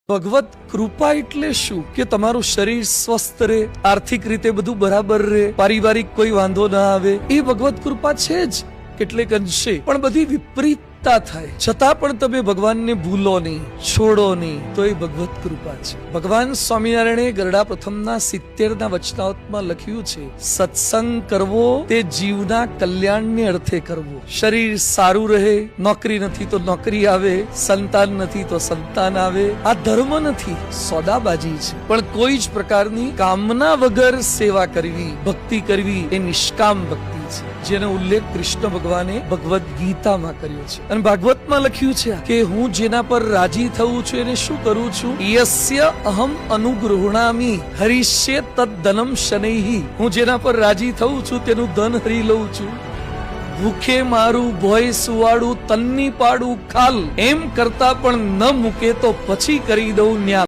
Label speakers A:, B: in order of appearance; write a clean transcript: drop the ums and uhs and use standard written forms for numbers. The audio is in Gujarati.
A: ભગવત કૃપા એટલે શું કે તમારું શરીર સ્વસ્થ રહે, આર્થિક રીતે બધું બરાબર રહે, પારિવારિક કોઈ વાંધો ના આવે, એ ભગવત કૃપા છે જ કેટલેક અંશે. પણ બધી વિપરીતતા થાય છતાં પણ તમે ભગવાનને ભૂલો નહીં, છોડો નહીં, તો એ ભગવત કૃપા છે. ભગવાન સ્વામિનારાયણે ગરડા પ્રથમના 70ના વચનાવતમાં લખ્યું છે, સત્સંગ કરવો તે જીવના કલ્યાણને અર્થે કરવો. શરીર સારું રહે, નોકરી નથી તો નોકરી આવે, સંતાન નથી તો સંતાન આવે. આ ધર્મ નથી, સોદાબાજી છે. પણ કોઈ જ પ્રકારની કામના વગર સેવા કરવી, ભક્તિ કરવી એ નિષ્કામ ભક્તિ છે, જેનો ઉલ્લેખ કૃષ્ણ ભગવાને ભગવદ ગીતામાં કર્યો છે. અને ભાગવતમાં લખ્યું છે કે હું જેના પર રાજી થવું છું એને શું કરું છું? યસ્ય અહમ અનુગૃહણામિ હરિષ્યે તદ ધનમ શનૈહિ. હું જેના પર રાજી થવું છું તેનું ધન હરી લઉં છું. ભૂખે મારું ભોય સુવાડું, તન્ની પાડું ખાલ, એમ કરતા પણ ન મૂકે તો પછી કરી દઉં ન્યા.